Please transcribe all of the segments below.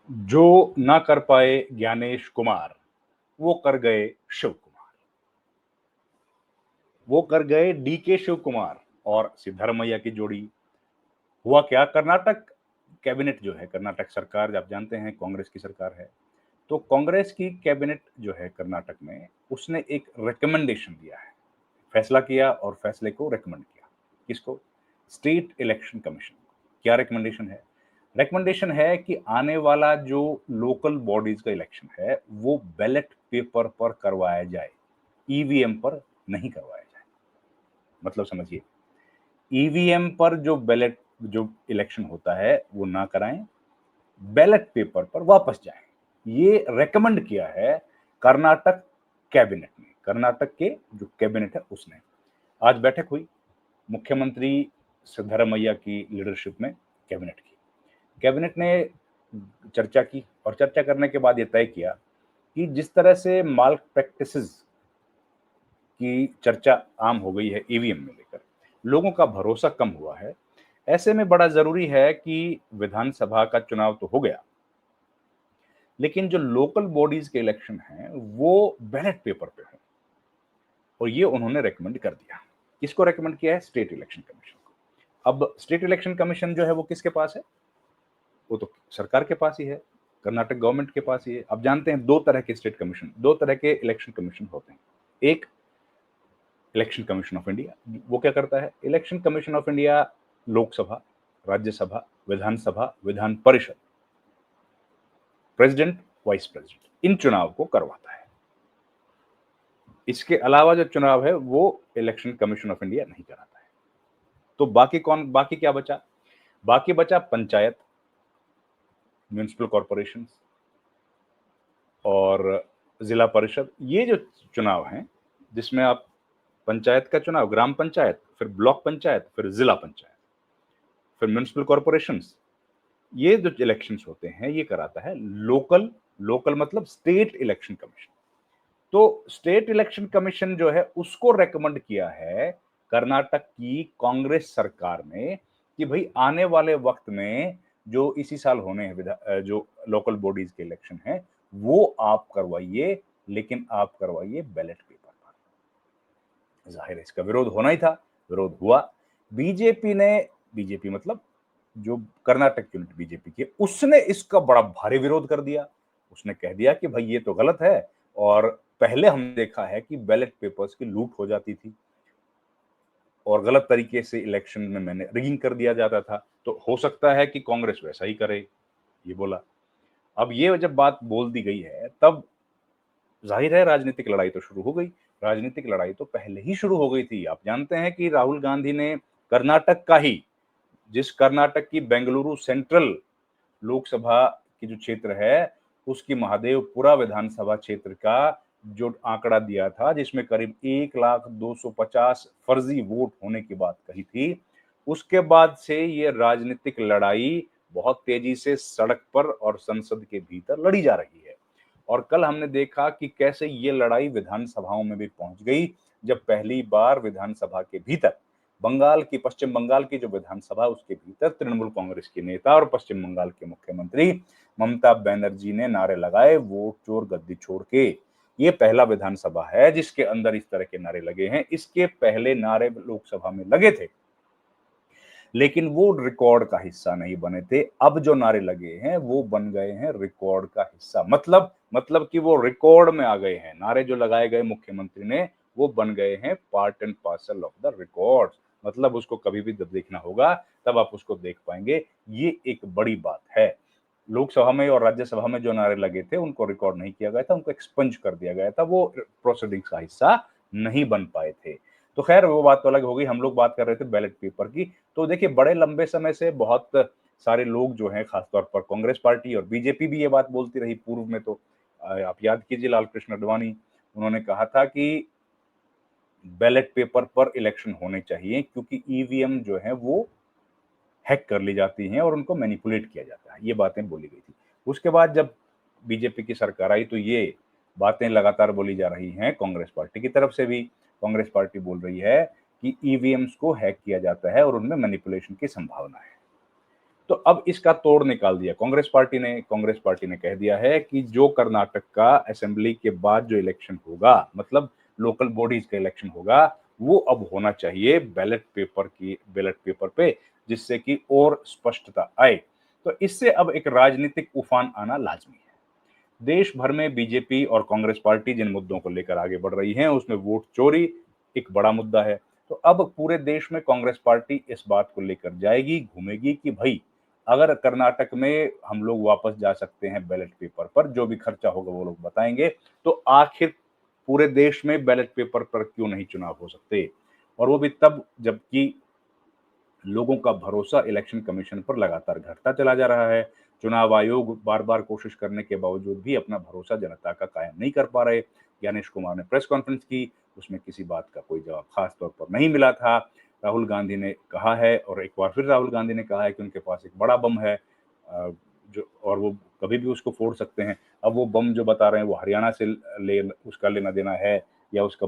जो ना कर पाए ज्ञानेश कुमार, वो कर गए शिव कुमार। वो कर गए डीके शिव कुमार और सिद्धारमैया की जोड़ी। हुआ क्या, कर्नाटक कैबिनेट जो है, कर्नाटक सरकार आप जानते हैं कांग्रेस की सरकार है, तो कांग्रेस की कैबिनेट जो है कर्नाटक में, उसने एक रिकमेंडेशन दिया है, फैसला किया और फैसले को रिकमेंड किया। किसको? स्टेट इलेक्शन कमीशन को। क्या रिकमेंडेशन है? रिकमेंडेशन है कि आने वाला जो लोकल बॉडीज का इलेक्शन है वो बैलेट पेपर पर करवाया जाए, ईवीएम पर नहीं करवाया जाए। मतलब समझिए, ईवीएम पर जो बैलेट जो इलेक्शन होता है वो ना कराएं, बैलेट पेपर पर वापस जाएं। ये रेकमेंड किया है कर्नाटक कैबिनेट ने, कर्नाटक के जो कैबिनेट है उसने। आज बैठक हुई मुख्यमंत्री सिद्धरमैया की लीडरशिप में कैबिनेट की। कैबिनेट ने चर्चा की और चर्चा करने के बाद ये तय किया कि जिस तरह से माल प्रैक्टिसेस की चर्चा आम हो गई है ईवीएम में लेकर, लोगों का भरोसा कम हुआ है। ऐसे में बड़ा जरूरी है कि विधानसभा का चुनाव तो हो गया, लेकिन जो लोकल बॉडीज के इलेक्शन हैं वो बैलेट पेपर पे हों, और ये उन्होंने रेकमेंड कर दिया। किसको रेकमेंड किया है? स्टेट इलेक्शन कमीशन को। अब स्टेट इलेक्शन कमीशन जो है वो किसके पास है? वो तो सरकार के पास ही है, कर्नाटक गवर्नमेंट के पास ही है। अब जानते हैं दो तरह के स्टेट कमीशन, दो तरह के इलेक्शन कमीशन होते हैं। एक इलेक्शन कमीशन ऑफ इंडिया, वो क्या करता है? Election commission of India Lok Sabha, Rajya Sabha, Vidhan Sabha, Vidhan Parishad, president, vice president, इन चुनाव को करवाता है। इसके अलावा जो चुनाव है वो इलेक्शन कमीशन ऑफ इंडिया नहीं कराता है। तो बाकी क्या बचा? बाकी बचा पंचायत, म्युनिसिपल कॉर्पोरेशन और जिला परिषद। ये जो चुनाव हैं जिसमें आप पंचायत का चुनाव, ग्राम पंचायत, फिर ब्लॉक पंचायत, फिर जिला पंचायत, फिर म्युनिसिपल कॉर्पोरेशन, ये जो इलेक्शंस होते हैं ये कराता है लोकल। लोकल मतलब स्टेट इलेक्शन कमीशन। तो स्टेट इलेक्शन कमीशन जो है उसको रेकमेंड किया है कर्नाटक की कांग्रेस सरकार ने कि भाई आने वाले वक्त में जो इसी साल होने हैं जो लोकल बॉडीज के इलेक्शन हैं वो आप करवाइए, लेकिन आप करवाइए बैलेट पेपर पर। जाहिर है इसका विरोध होना ही था, विरोध हुआ। बीजेपी ने, बीजेपी मतलब जो कर्नाटक यूनिट बीजेपी की, उसने इसका बड़ा भारी विरोध कर दिया। उसने कह दिया कि भाई ये तो गलत है, और पहले हमने देखा है कि बैलेट पेपर्स की लूट हो जाती थी और गलत तरीके से इलेक्शन में मैंने रिगिंग कर दिया जाता था, तो हो सकता है कि कांग्रेस वैसा ही करे, ये बोला। अब ये जब बात बोल दी गई है तब जाहिर है राजनीतिक लड़ाई तो शुरू हो गई। राजनीतिक लड़ाई तो पहले ही शुरू हो गई थी। आप जानते हैं कि राहुल गांधी ने कर्नाटक का ही, जिस कर्नाटक की बेंगलुरु सेंट्रल लोकसभा की जो क्षेत्र है, उसकी महादेवपुरा विधानसभा क्षेत्र का जो आंकड़ा दिया था, जिसमें करीब 1,250,000 फर्जी वोट होने की बात कही थी, उसके बाद से ये राजनीतिक लड़ाई बहुत तेजी से सड़क पर और संसद के भीतर लड़ी जा रही है। और कल हमने देखा कि कैसे ये लड़ाई विधानसभाओं में भी पहुंच गई, जब पहली बार विधानसभा के भीतर पश्चिम बंगाल की जो विधानसभा, उसके भीतर तृणमूल कांग्रेस के नेता और पश्चिम बंगाल के मुख्यमंत्री ममता बनर्जी ने नारे लगाए, वोट चोर गद्दी छोड़ के। ये पहला विधानसभा है जिसके अंदर इस तरह के नारे लगे हैं। इसके पहले नारे लोकसभा में लगे थे, लेकिन वो रिकॉर्ड का हिस्सा नहीं बने थे। अब जो नारे लगे हैं वो बन गए हैं रिकॉर्ड का हिस्सा। मतलब कि वो रिकॉर्ड में आ गए हैं। नारे जो लगाए गए मुख्यमंत्री ने वो बन गए हैं part and parcel of the record. मतलब उसको कभी भी जब देखना होगा तब आप उसको देख पाएंगे। ये एक बड़ी बात है। लोकसभा में और राज्यसभा में जो नारे लगे थे उनको रिकॉर्ड नहीं किया गया था, उनको एक्सपंज कर दिया गया था, वो प्रोसीडिंग्स का हिस्सा नहीं बन पाए थे। तो खैर वो बात तो अलग हो गई। हम लोग बात कर रहे थे बैलेट पेपर की। तो देखिए बड़े लंबे समय से बहुत सारे लोग जो हैं, खासतौर पर कांग्रेस पार्टी और बीजेपी भी ये बात बोलती रही पूर्व में। तो आप याद कीजिए लाल कृष्ण आडवाणी, उन्होंने कहा था कि बैलेट पेपर पर इलेक्शन होने चाहिए क्योंकि ईवीएम जो है वो हैक कर ली जाती हैं और उनको मैनिपुलेट किया जाता है। ये बातें बोली गई थी। उसके बाद जब बीजेपी की सरकार आई तो ये बातें लगातार बोली जा रही हैं कांग्रेस पार्टी की तरफ से भी। कांग्रेस पार्टी बोल रही है कि ईवीएम्स को हैक किया जाता है और उनमें मैनिपुलेशन की संभावना है। तो अब इसका तोड़ निकाल दिया कांग्रेस पार्टी ने कह दिया है कि जो कर्नाटक का असेंबली के बाद जो इलेक्शन होगा, मतलब लोकल बॉडीज का इलेक्शन होगा, वो अब होना चाहिए बैलेट पेपर पे, जिससे कि और स्पष्टता आए। तो इससे अब एक राजनीतिक उफान आना लाजमी है। देश भर में बीजेपी और कांग्रेस पार्टी जिन मुद्दों को लेकर आगे बढ़ रही हैं, उसमें वोट चोरी एक बड़ा मुद्दा है। तो अब पूरे देश में कांग्रेस पार्टी इस बात को लेकर जाएगी, घूमेगी कि भाई अगर कर्नाटक में हम लोग वापस जा सकते हैं बैलेट पेपर पर, जो भी खर्चा होगा वो लोग बताएंगे, तो आखिर पूरे देश में बैलेट पेपर पर क्यों नहीं चुनाव हो सकते? और वो भी तब जबकि लोगों का भरोसा इलेक्शन कमीशन पर लगातार घटता चला जा रहा है। चुनाव आयोग बार-बार कोशिश करने के बावजूद भी अपना भरोसा जनता का कायम नहीं कर पा रहे। ज्ञानेश कुमार ने प्रेस कॉन्फ्रेंस की, उसमें किसी बात का कोई जवाब खास तौर पर नहीं मिला था। राहुल गांधी ने कहा है और एक बार फिर राहुल गांधी ने कहा है कि उनके पास एक बड़ा बम है, जो और वो कभी भी उसको फोड़ सकते हैं। अब वो बम जो बता रहे हैं वो हरियाणा से ले उसका लेना-देना है या उसका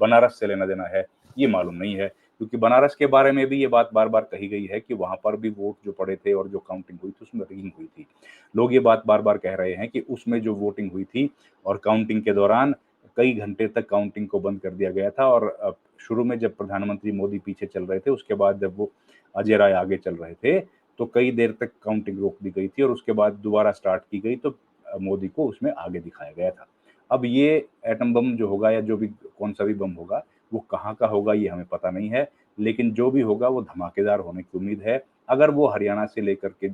बनारस से लेना-देना है, ये मालूम नहीं है। क्योंकि बनारस के बारे में भी ये बात बार-बार कही गई है कि वहाँ पर भी वोट जो पड़े थे और जो काउंटिंग हुई थी, उसमें रिगिंग हुई थी। लोग ये बात बार-बार कह रहे हैं कि उसमें जो वोटिंग हुई थी और काउंटिंग के दौरान कई घंटे तक काउंटिंग को बंद कर दिया गया था और शुरू में जब प्रधानमंत्री मोदी पीछे चल रहे थे, उसके बाद जब वो अजय राय आगे चल रहे थे, तो कई देर तक काउंटिंग रोक दी गई थी और उसके बाद दोबारा स्टार्ट की गई, तो मोदी को उसमें आगे दिखाया गया था। अब ये एटम बम जो होगा या जो भी कौन-सा भी बम होगा, वो कहाँ का होगा ये हमें पता नहीं है, लेकिन जो भी होगा वो धमाकेदार होने की उम्मीद है। अगर वो हरियाणा से लेकर के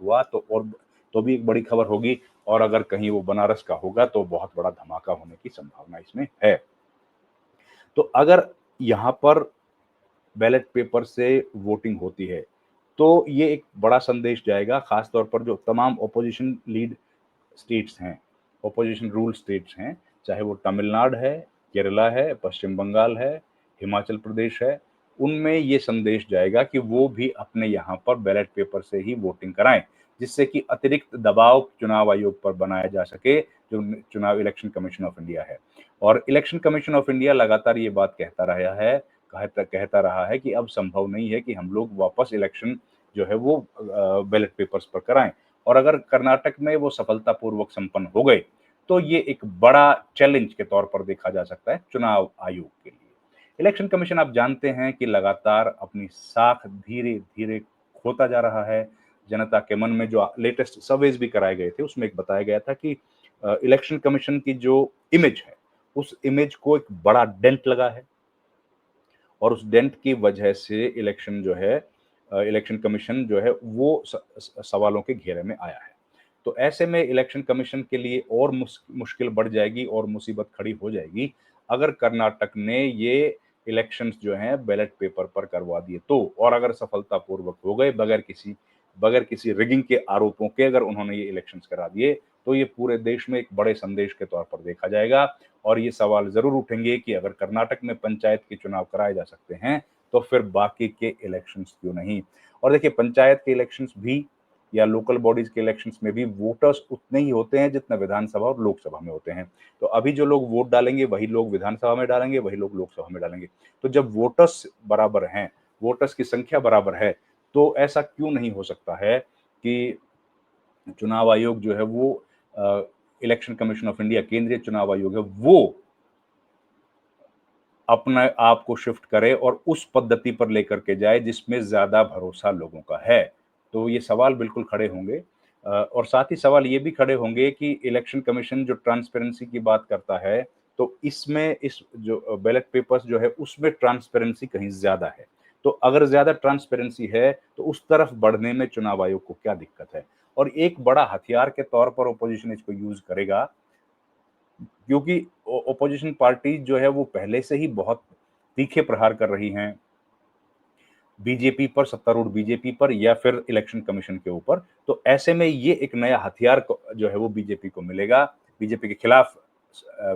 हुआ तो भी एक बड़ी खबर होगी और अगर कहीं वो बनारस का होगा तो बहुत बड़ा धमाका होने की संभावना इसमें है। तो अगर यहाँ पर बैलेट पेपर से वोटिंग होती है, तो ये एक बड़ा संदेश जाएगा, खास तौर पर जो तमाम ऑपोजिशन लीड स्टेट्स हैं, ऑपोजिशन रूल स्टेट्स हैं, चाहे वो तमिलनाडु है, केरला है, पश्चिम बंगाल है, हिमाचल प्रदेश है, उनमें ये संदेश जाएगा कि वो भी अपने यहाँ पर बैलेट पेपर से ही वोटिंग कराएँ, जिससे कि अतिरिक्त दबाव चुनाव आयोग पर बनाया जा सके, जो चुनाव इलेक्शन कमीशन ऑफ इंडिया है। और इलेक्शन कमीशन ऑफ इंडिया लगातार ये बात कहता रहा है कि अब संभव नहीं है कि हम लोग वापस इलेक्शन जो है वो बैलेट पेपर्स पर कराएँ। और अगर कर्नाटक में वो सफलतापूर्वक संपन्न हो गए, तो ये एक बड़ा चैलेंज के तौर पर देखा जा सकता है चुनाव आयोग के लिए। इलेक्शन कमीशन आप जानते हैं कि लगातार अपनी साख धीरे-धीरे खोता जा रहा है। जनता के मन में जो लेटेस्ट सर्वेज भी कराए गए थे, उसमें एक बताया गया था कि इलेक्शन कमीशन की जो इमेज है, उस इमेज को एक बड़ा डेंट लगा है। और उस डेंट की वजह से इलेक्शन कमीशन जो है वो सवालों के घेरे में आया है। तो ऐसे में इलेक्शन कमीशन के लिए और मुश्किल बढ़ जाएगी और मुसीबत खड़ी हो जाएगी अगर कर्नाटक ने ये इलेक्शंस जो हैं बैलेट पेपर पर करवा दिए तो, और अगर सफलतापूर्वक हो गए बगैर किसी रिगिंग के आरोपों के अगर उन्होंने ये इलेक्शंस करा दिए, तो ये पूरे देश में एक बड़े संदेश के तौर पर देखा जाएगा। और ये सवाल ज़रूर उठेंगे कि अगर कर्नाटक में पंचायत के चुनाव कराए जा सकते हैं, तो फिर बाकी के इलेक्शंस क्यों नहीं? और देखिए पंचायत के इलेक्शंस भी या लोकल बॉडीज़ के इलेक्शंस में भी वोटर्स उतने ही होते हैं जितना विधानसभा और लोकसभा में होते हैं। तो अभी जो लोग वोट डालेंगे वही लोग विधानसभा में डालेंगे, वही लोग लोकसभा में डालेंगे। तो जब वोटर्स बराबर हैं, वोटर्स की संख्या बराबर है, तो ऐसा क्यों नहीं हो सकता है कि चुनाव आयोग जो है वो इलेक्शन कमीशन ऑफ इंडिया केंद्रीय चुनाव आयोग है, वो अपने आप को शिफ्ट करे और उस पद्धति पर लेकर के जाए जिसमें ज़्यादा भरोसा लोगों का है। तो ये सवाल बिल्कुल खड़े होंगे और साथ ही सवाल ये भी खड़े होंगे कि इलेक्शन कमीशन जो ट्रांसपेरेंसी की बात करता है, तो इसमें इस जो बैलेट पेपर्स जो है उसमें ट्रांसपेरेंसी कहीं ज़्यादा है। तो अगर ज़्यादा ट्रांसपेरेंसी है, तो उस तरफ बढ़ने में चुनाव आयोग को क्या दिक्कत है? और एक बड़ा हथियार के तौर पर ऑपोजिशन इसको यूज़ करेगा क्योंकि ओपोजिशन पार्टी जो है वो पहले से ही बहुत तीखे प्रहार कर रही हैं बीजेपी पर, सत्तारूढ़ बीजेपी पर या फिर इलेक्शन कमीशन के ऊपर। तो ऐसे में ये एक नया हथियार जो है वो बीजेपी को मिलेगा, बीजेपी के खिलाफ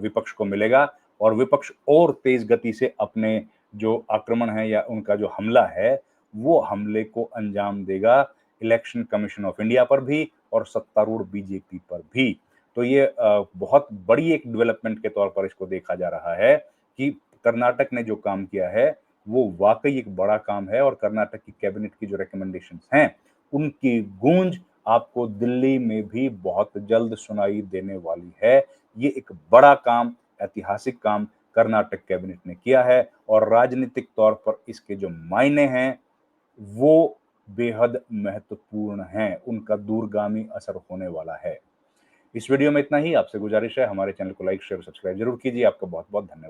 विपक्ष को मिलेगा और विपक्ष और तेज गति से अपने जो आक्रमण है या उनका जो हमला है, वो हमले को अंजाम देगा इलेक्शन कमीशन ऑफ इंडिया पर भी और सत्तारूढ़ बीजेपी पर भी। तो ये बहुत बड़ी एक डेवलपमेंट के तौर पर इसको देखा जा रहा है कि कर्नाटक ने जो काम किया है, वो वाक़ई एक बड़ा काम है और कर्नाटक की कैबिनेट की जो रिकमेंडेशंस हैं, उनकी गूंज आपको दिल्ली में भी बहुत जल्द सुनाई देने वाली है। ये एक बड़ा काम, ऐतिहासिक काम कर्नाटक कैबिनेट ने किया है और राजनीतिक तौर पर इसके जो मायने हैं वो बेहद महत्वपूर्ण हैं, उनका दूरगामी असर होने वाला है। इस वीडियो में इतना ही। आपसे गुजारिश है हमारे चैनल को लाइक, शेयर, सब्सक्राइब जरूर कीजिए। आपका बहुत-बहुत धन्यवाद।